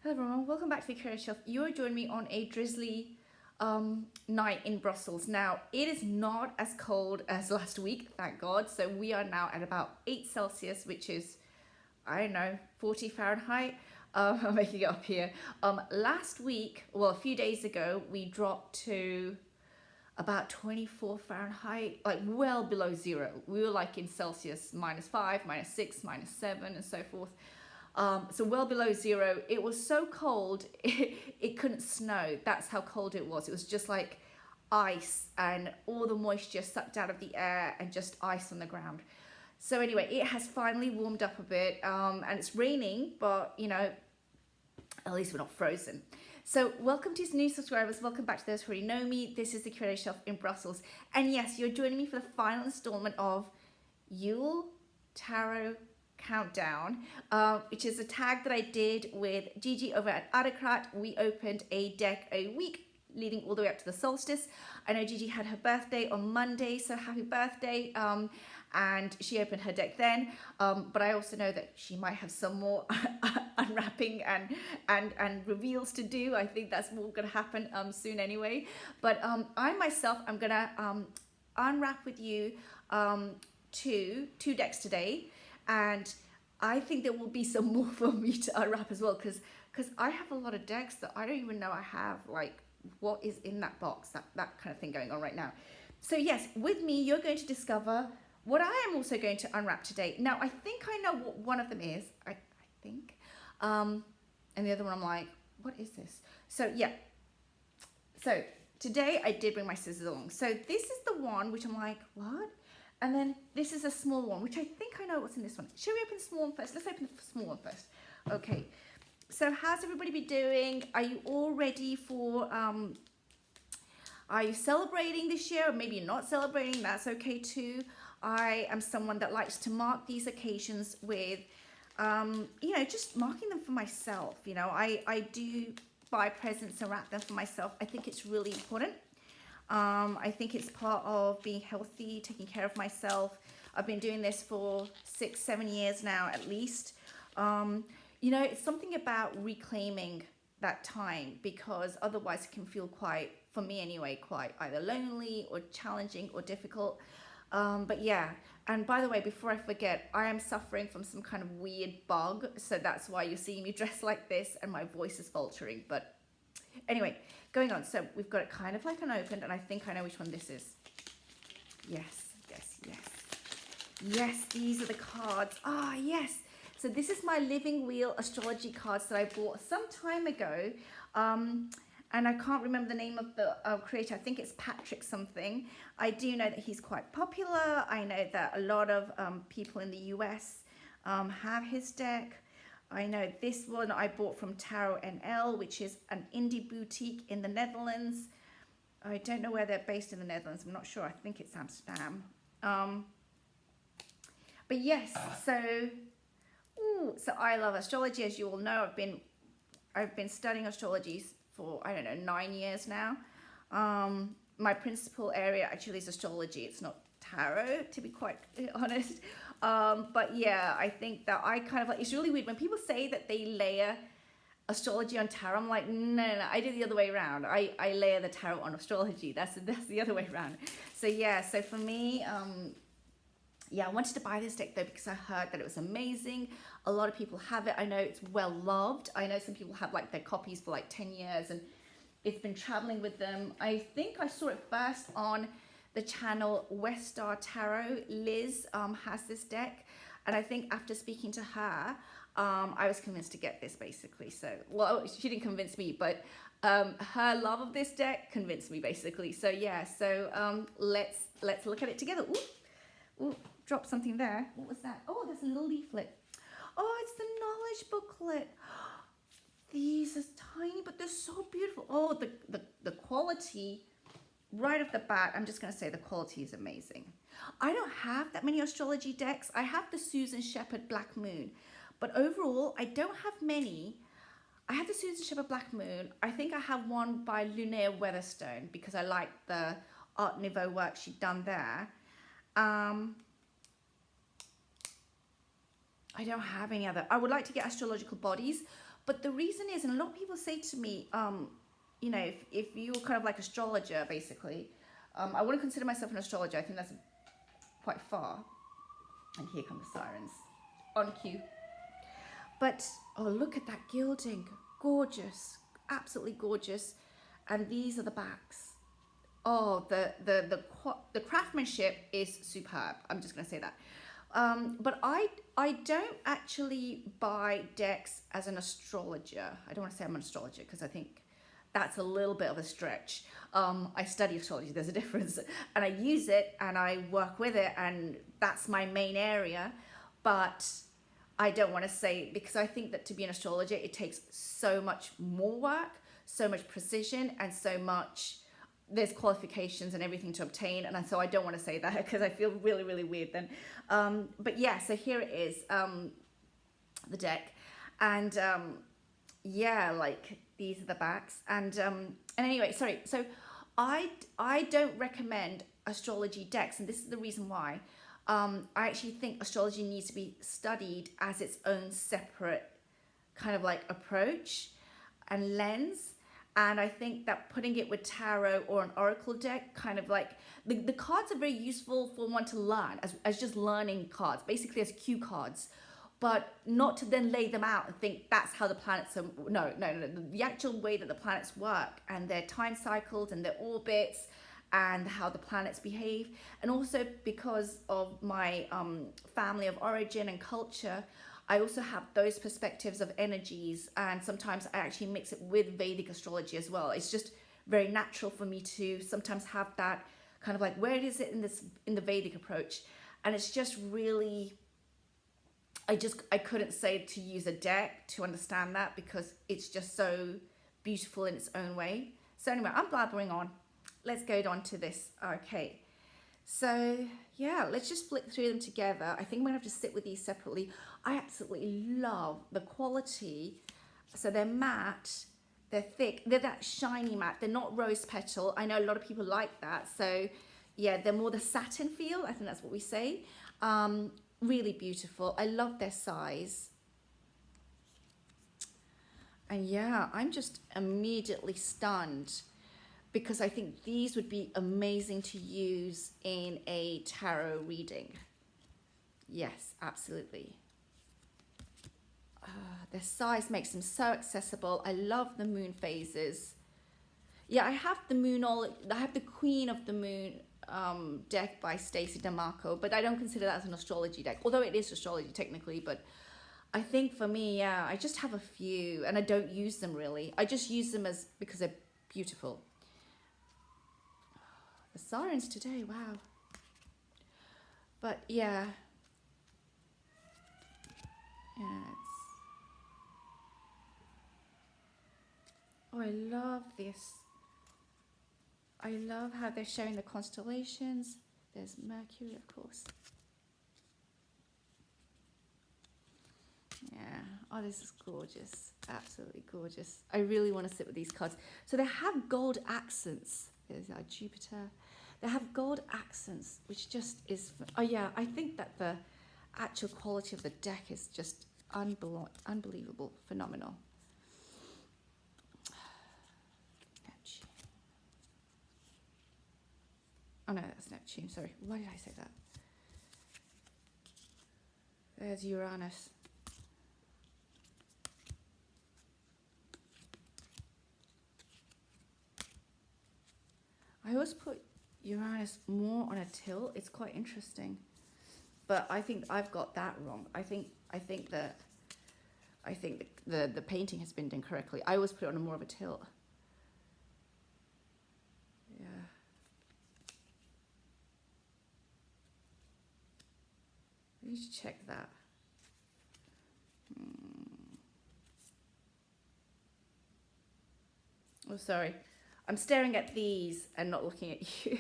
Hello everyone, welcome back to the Creative Shelf. You're joining me on a drizzly night in Brussels. Now, it is not as cold as last week, thank God. So we are now at about 8 Celsius, which is, I don't know, 40 Fahrenheit. I'm making it up here. Last week, well, a few days ago, we dropped to about 24 Fahrenheit, like well below zero. We were like in Celsius, -5, -6, -7, and so forth. So well below zero. It was so cold, it couldn't snow. That's how cold it was. It was just like ice and all the moisture sucked out of the air and just ice on the ground. So anyway, it has finally warmed up a bit, and it's raining, but you know, at least we're not frozen. So welcome to new subscribers. Welcome back to those who already know me. This is the Creative Shelf in Brussels. And yes, you're joining me for the final installment of Yule Tarot Countdown, which is a tag that I did with Gigi over at Autocrat. We opened a deck a week leading all the way up to the solstice. I know Gigi had her birthday on Monday, so happy birthday. And she opened her deck then, but I also know that she might have some more unwrapping and reveals to do. I think that's more gonna happen soon anyway. But I myself, I'm gonna unwrap with you two decks today, and I think there will be some more for me to unwrap as well, because I have a lot of decks that I don't even know I have, like what is in that box, that kind of thing going on right now. So yes, with me, you're going to discover what I am also going to unwrap today. Now, I think I know what one of them is, I think. And the other one, I'm like, what is this? So yeah, so today I did bring my scissors along. So this is the one which I'm like, what? And then this is a small one, which I think I know what's in this one. Should we open the small one first? Let's open the small one first. Okay, so how's everybody be doing? Are you all ready for, are you celebrating this year? Or maybe you're not celebrating, that's okay too. I am someone that likes to mark these occasions with, you know, just marking them for myself. You know, I do buy presents and wrap them for myself. I think it's really important. I think it's part of being healthy, taking care of myself. I've been doing this for 6-7 years now, at least. You know, it's something about reclaiming that time, because otherwise it can feel quite, for me anyway, quite either lonely or challenging or difficult. But yeah, and by the way, before I forget, I am suffering from some kind of weird bug, so that's why you're seeing me dressed like this and my voice is faltering. But anyway, going on. So we've got it kind of like unopened, and I think I know which one this is. Yes, yes, yes. Yes, these are the cards. Ah, yes. So this is my Living Wheel astrology cards that I bought some time ago. And I can't remember the name of the creator. I think it's Patrick something. I do know that he's quite popular. I know that a lot of people in the US have his deck. I know this one I bought from Tarot NL, which is an indie boutique in the Netherlands. I don't know where they're based in the Netherlands. I'm not sure. I think it's Amsterdam. But yes, so I love astrology, as you all know. I've been studying astrology for, I don't know, 9 years now. My principal area actually is astrology. It's not tarot, to be quite honest. But yeah, I think that I kind of like, it's really weird when people say that they layer astrology on tarot. I'm like, no, I do the other way around. I layer the tarot on astrology. That's the other way around. So yeah, so for me, yeah, I wanted to buy this deck though because I heard that it was amazing. A lot of people have it. I know it's well loved. I know some people have like their copies for like 10 years and it's been traveling with them. I think I saw it first on the channel West Star Tarot. Liz has this deck, and I think after speaking to her, I was convinced to get this basically. So, well, she didn't convince me, but her love of this deck convinced me basically. So yeah, so let's look at it together. Ooh, dropped something there. What was that? Oh, there's a little leaflet. Oh, it's the knowledge booklet. These are tiny, but they're so beautiful. Oh, the quality right off the bat, I'm just going to say the quality is amazing. I don't have that many astrology decks. I have the Susan Shepherd Black Moon, but overall, I don't have many. I have the Susan Shepherd Black Moon. I think I have one by Lunaire Weatherstone because I like the Art Nouveau work she'd done there. I don't have any other. I would like to get astrological bodies, But the reason is, and a lot of people say to me, you know, if you're kind of like astrologer, basically, I wouldn't consider myself an astrologer. I think that's quite far. And here come the sirens on cue. But, oh, look at that gilding. Gorgeous. Absolutely gorgeous. And these are the backs. Oh, the craftsmanship is superb. I'm just going to say that. But I don't actually buy decks as an astrologer. I don't want to say I'm an astrologer because I think that's a little bit of a stretch. I study astrology, there's a difference. And I use it and I work with it, and that's my main area. But I don't want to say, because I think that to be an astrologer, it takes so much more work, so much precision, and so much, there's qualifications and everything to obtain. And so I don't want to say that because I feel really, really weird then. But yeah, so here it is, the deck. And yeah, like these are the backs. And anyway, sorry. So I don't recommend astrology decks. And this is the reason why. I actually think astrology needs to be studied as its own separate kind of like approach and lens. And I think that putting it with tarot or an oracle deck, kind of like, the cards are very useful for one to learn, as just learning cards, basically as cue cards, but not to then lay them out and think that's how the planets are. No. The actual way that the planets work and their time cycles and their orbits and how the planets behave. And also because of my family of origin and culture, I also have those perspectives of energies, and sometimes I actually mix it with Vedic astrology as well. It's just very natural for me to sometimes have that kind of like, where is it in the Vedic approach? And it's just really, I couldn't say to use a deck to understand that, because it's just so beautiful in its own way. So anyway, I'm blabbering on. Let's go on to this. Okay. So yeah, let's just flick through them together. I think I'm gonna have to sit with these separately. I absolutely love the quality. So they're matte, they're thick, they're that shiny matte. They're not rose petal. I know a lot of people like that. So yeah, they're more the satin feel. I think that's what we say. Really beautiful. I love their size. And yeah, I'm just immediately stunned, because I think these would be amazing to use in a tarot reading. Yes, absolutely. Their size makes them so accessible. I love the moon phases. Yeah, I have the Queen of the Moon deck by Stacey DeMarco, but I don't consider that as an astrology deck, although it is astrology technically. But I think for me, yeah, I just have a few, and I don't use them really. I just use them because they're beautiful. The sirens today, wow. But yeah. Oh, I love this. I love how they're showing the constellations. There's Mercury, of course. Yeah. Oh, this is gorgeous. Absolutely gorgeous. I really want to sit with these cards. So they have gold accents. There's our Jupiter. They have gold accents, which just is, oh yeah, I think that the actual quality of the deck is just unbelievable, phenomenal. Neptune. Oh no, that's Neptune, sorry. Why did I say that? There's Uranus. I always put Uranus more on a tilt. It's quite interesting, but I think I've got that wrong. I think the painting has been done correctly. I always put it on more of a tilt. Yeah. I need to check that. Oh, sorry. I'm staring at these and not looking at you.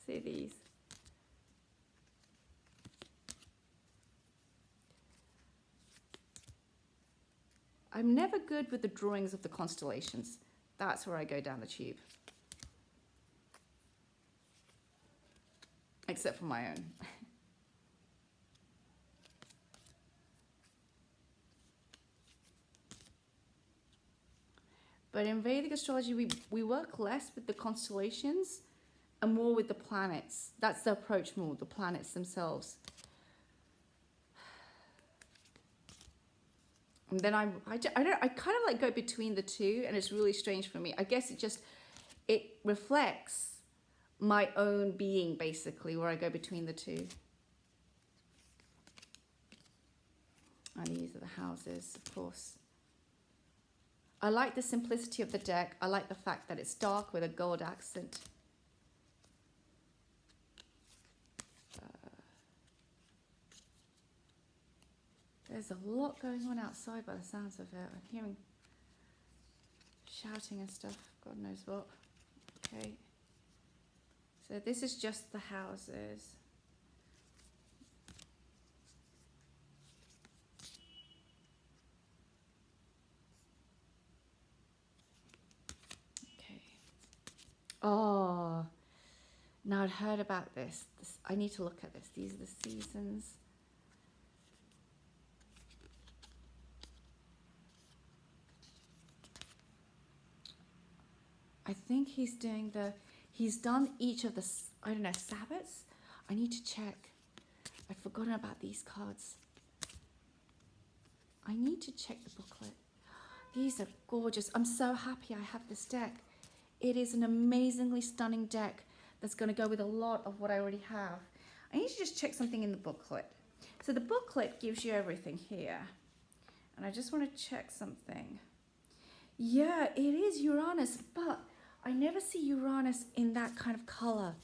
See these. I'm never good with the drawings of the constellations. That's where I go down the tube. Except for my own. But in Vedic astrology, we work less with the constellations and more with the planets. That's the approach more, the planets themselves. And then I kind of like go between the two, and it's really strange for me. I guess it reflects my own being, basically, where I go between the two. And these are the houses, of course. I like the simplicity of the deck. I like the fact that it's dark with a gold accent. There's a lot going on outside by the sounds of it. I'm hearing shouting and stuff. God knows what. Okay. So this is just the houses. Okay. Oh, now I'd heard about this. I need to look at this. These are the seasons. I think he's done each of the, I don't know, Sabbats? I need to check. I've forgotten about these cards. I need to check the booklet. These are gorgeous. I'm so happy I have this deck. It is an amazingly stunning deck that's going to go with a lot of what I already have. I need to just check something in the booklet. So the booklet gives you everything here. And I just want to check something. Yeah, it is Uranus, but I never see Uranus in that kind of color.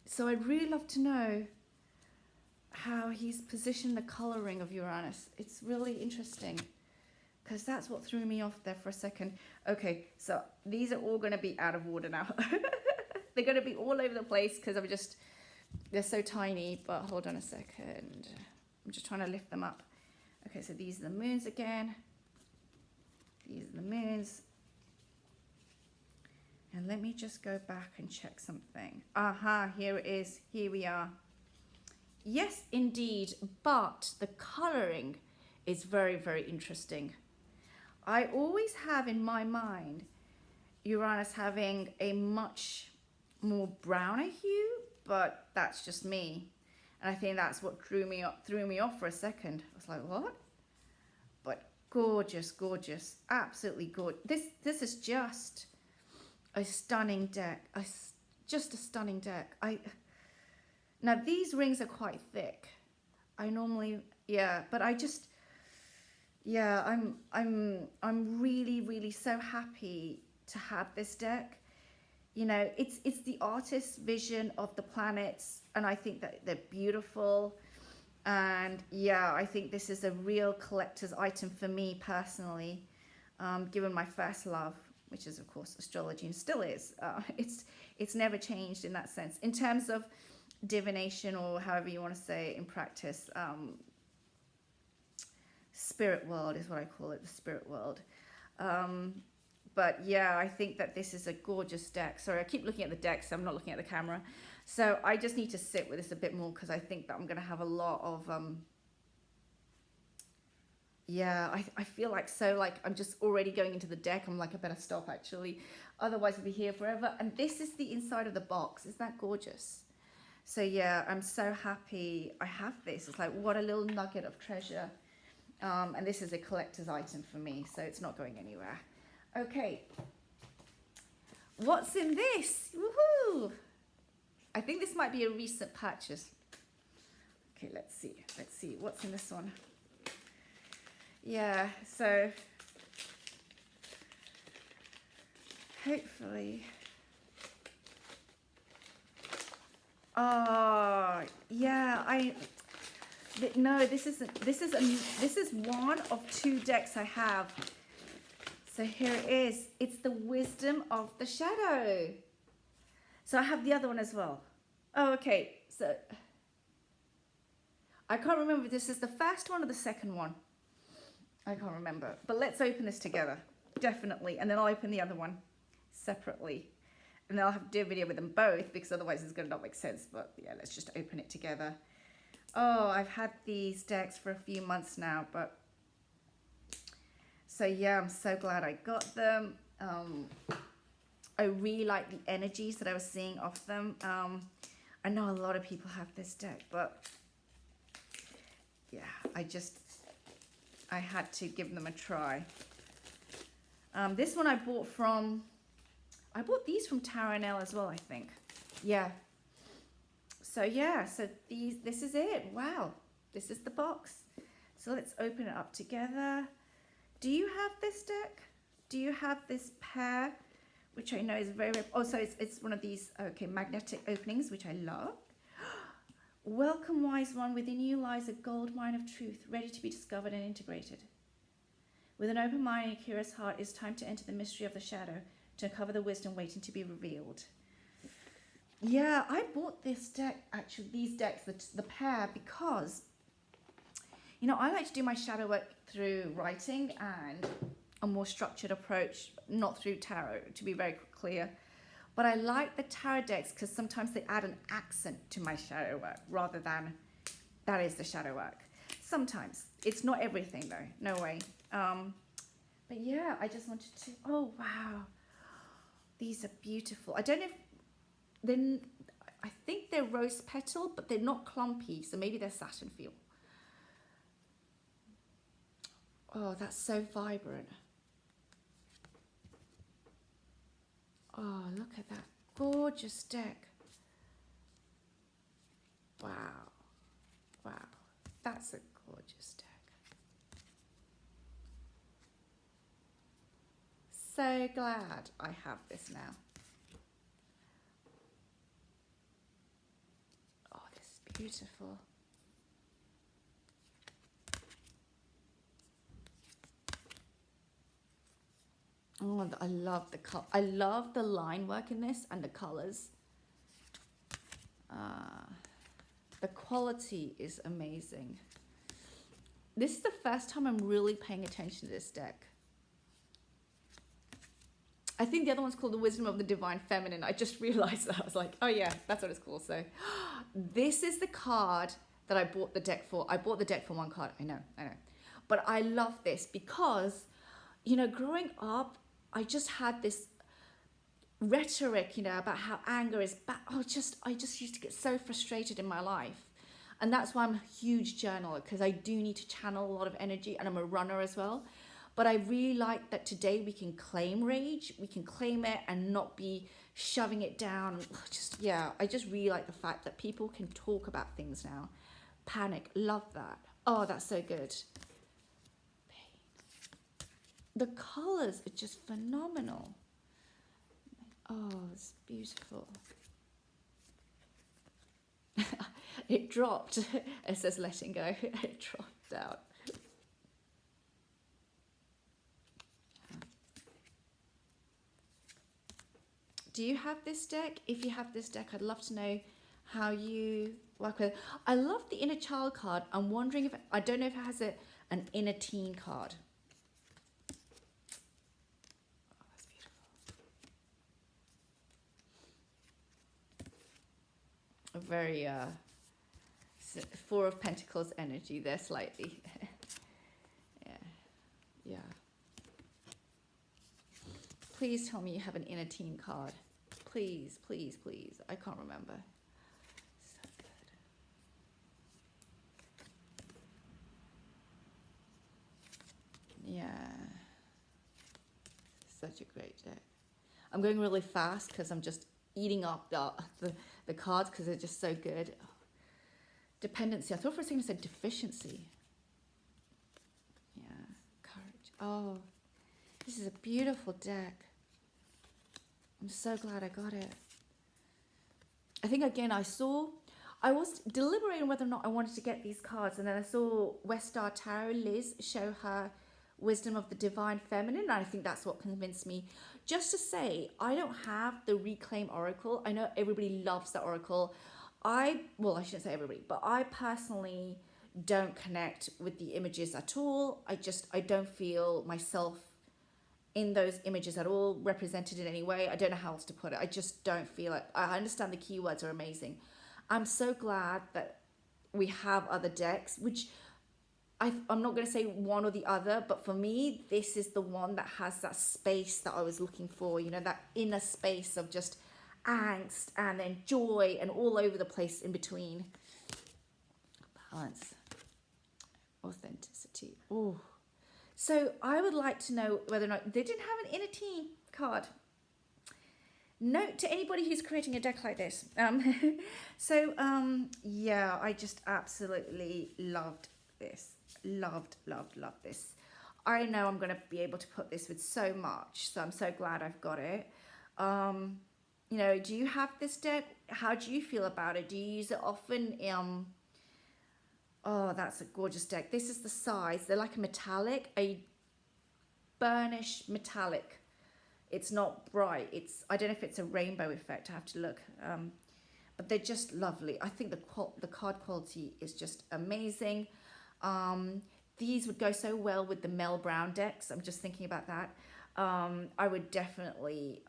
So I'd really love to know how he's positioned the coloring of Uranus. It's really interesting because that's what threw me off there for a second. Okay, so these are all going to be out of order now. They're going to be all over the place because they're so tiny, but hold on a second. I'm just trying to lift them up. Okay, so these are the moons again. These are the moons. And let me just go back and check something. Aha, here it is. Here we are. Yes, indeed, but the coloring is very, very interesting. I always have in my mind Uranus having a much more browner hue, but that's just me. And I think that's what threw me off for a second. I was like, what? But gorgeous, gorgeous, absolutely gorgeous. This is just a stunning deck. Just a stunning deck. Now these rings are quite thick. I normally, yeah, but I'm really, really so happy to have this deck. You know, it's the artist's vision of the planets, and I think that they're beautiful. And yeah, I think this is a real collector's item for me personally, given my first love, which is of course astrology, and still is. It's never changed in that sense. In terms of divination, or however you want to say it in practice, spirit world is what I call it, the spirit world. But yeah, I think that this is a gorgeous deck. Sorry, I keep looking at the deck, so I'm not looking at the camera. So I just need to sit with this a bit more because I think that I'm going to have a lot of, yeah, I feel like I'm just already going into the deck. I'm like, I better stop actually. Otherwise I'll be here forever. And this is the inside of the box. Isn't that gorgeous? So yeah, I'm so happy I have this. It's like, what a little nugget of treasure. And this is a collector's item for me, so it's not going anywhere. Okay, what's in this? Woohoo! I think this might be a recent purchase. Okay, let's see what's in this one. Yeah, so hopefully, oh yeah, no, this is one of two decks I have. So here it is. It's the Wisdom of the Shadow. So I have the other one as well. Oh, okay. So I can't remember if this is the first one or the second one. I can't remember. But let's open this together. Definitely. And then I'll open the other one separately. And then I'll have to do a video with them both because otherwise it's going to not make sense. But yeah, let's just open it together. Oh, I've had these decks for a few months now, but So yeah, I'm so glad I got them. I really like the energies that I was seeing off them. I know a lot of people have this deck, but yeah, I had to give them a try. This one I bought these from Tarot as well, I think. Yeah. So yeah, so this is it. Wow, this is the box. So let's open it up together. Do you have this deck? Do you have this pair, which I know is very, very oh, so it's one of these, okay, magnetic openings, which I love. Welcome, wise one. Within you lies a gold mine of truth, ready to be discovered and integrated. With an open mind and a curious heart, it's time to enter the mystery of the shadow, to uncover the wisdom waiting to be revealed. Yeah, I bought this deck, actually, these decks, the pair, because, you know, I like to do my shadow work through writing and a more structured approach, not through tarot, to be very clear. But I like the tarot decks because sometimes they add an accent to my shadow work rather than that is the shadow work. Sometimes. It's not everything though, no way. But yeah, I just wanted to, oh wow. These are beautiful. I don't know if, then I think they're rose petal, but they're not clumpy, so maybe they're satin feel. Oh, that's so vibrant. Oh, look at that gorgeous deck. Wow. Wow. That's a gorgeous deck. So glad I have this now. Oh, this is beautiful. Oh, I love the color. I love the line work in this and the colors. The quality is amazing. This is the first time I'm really paying attention to this deck. I think the other one's called the Wisdom of the Divine Feminine. I just realized that. I was like, oh yeah, that's what it's called. So this is the card that I bought the deck for. I bought the deck for one card. I know. But I love this because, you know, growing up, I just had this rhetoric, you know, about how anger is bad. I just used to get so frustrated in my life. And that's why I'm a huge journaler, because I do need to channel a lot of energy, and I'm a runner as well. But I really like that today we can claim rage, we can claim it and not be shoving it down. I just really like the fact that people can talk about things now. Panic, love that. Oh, that's so good. The colors are just phenomenal. Oh, it's beautiful. It dropped. It says letting go. It dropped out. Do you have this deck? If you have this deck, I'd love to know how you work with it. I love the inner child card. I'm wondering if, I don't know if it has an inner teen card. Oh, that's beautiful. A very Four of Pentacles energy there slightly. Yeah. Please tell me you have an inner teen card. Please, please, please. I can't remember. So good. Yeah. Such a great deck. I'm going really fast because I'm just eating up the cards because they're just so good. Dependency. I thought for a second it said deficiency. Yeah. Courage. Oh, this is a beautiful deck. I'm so glad I got it. I think again I was deliberating whether or not I wanted to get these cards, and then I saw West Star Tarot, Liz, show her Wisdom of the Divine Feminine, and I think that's what convinced me. Just to say, I don't have the Reclaim Oracle. I know everybody loves that Oracle. I shouldn't say everybody, but I personally don't connect with the images at all. I don't feel myself in those images at all, represented in any way. I don't know how else to put it. I just don't feel it. I understand the keywords are amazing. I'm so glad that we have other decks, which I'm not going to say one or the other, but for me, this is the one that has that space that I was looking for, you know, that inner space of just angst and then joy and all over the place in between. Balance, authenticity. Oh, so I would like to know whether or not they didn't have an inner tea card. Note to anybody who's creating a deck like this. Yeah, I just absolutely loved this. Loved this. I know I'm going to be able to put this with so much, so I'm so glad I've got it. You know, do you have this deck? How do you feel about it? Do you use it often? Oh, that's a gorgeous deck. This is the size. They're like a metallic, a burnish metallic. It's not bright. I don't know if it's a rainbow effect. I have to look. But they're just lovely. I think the card quality is just amazing. These would go so well with the Mel Brown decks. I'm just thinking about that. I would definitely,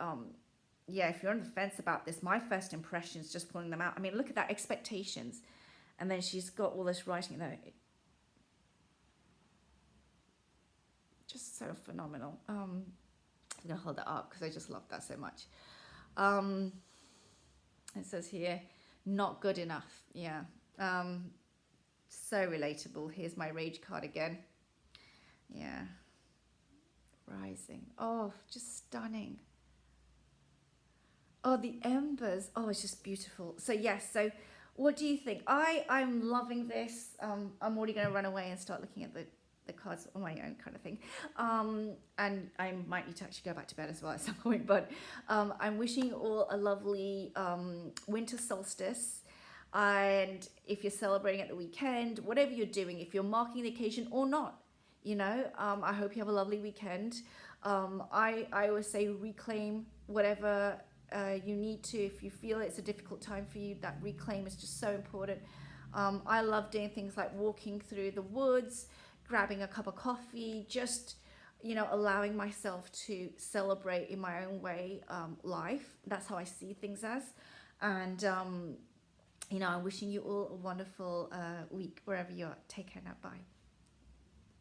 yeah, if you're on the fence about this, my first impression is just pulling them out. I mean, look at that, expectations. And then she's got all this writing there. Just so phenomenal. I'm going to hold that up because I just love that so much. It says here, not good enough. Yeah. So relatable. Here's my rage card again. Yeah. Rising. Oh, just stunning. Oh, the embers. Oh, it's just beautiful. So yes, so what do you think? I'm loving this. I'm already going to run away and start looking at the cards on my own kind of thing. And I might need to actually go back to bed as well at some point. But I'm wishing you all a lovely winter solstice. And if you're celebrating at the weekend, whatever you're doing, if you're marking the occasion or not, you know, I hope you have a lovely weekend. I always say reclaim whatever you need to. If you feel it's a difficult time for you, that reclaim is just so important. I love doing things like walking through the woods, grabbing a cup of coffee, just, you know, allowing myself to celebrate in my own way life. That's how I see things as. And, you know, I'm wishing you all a wonderful week wherever you are. Take care now. Bye.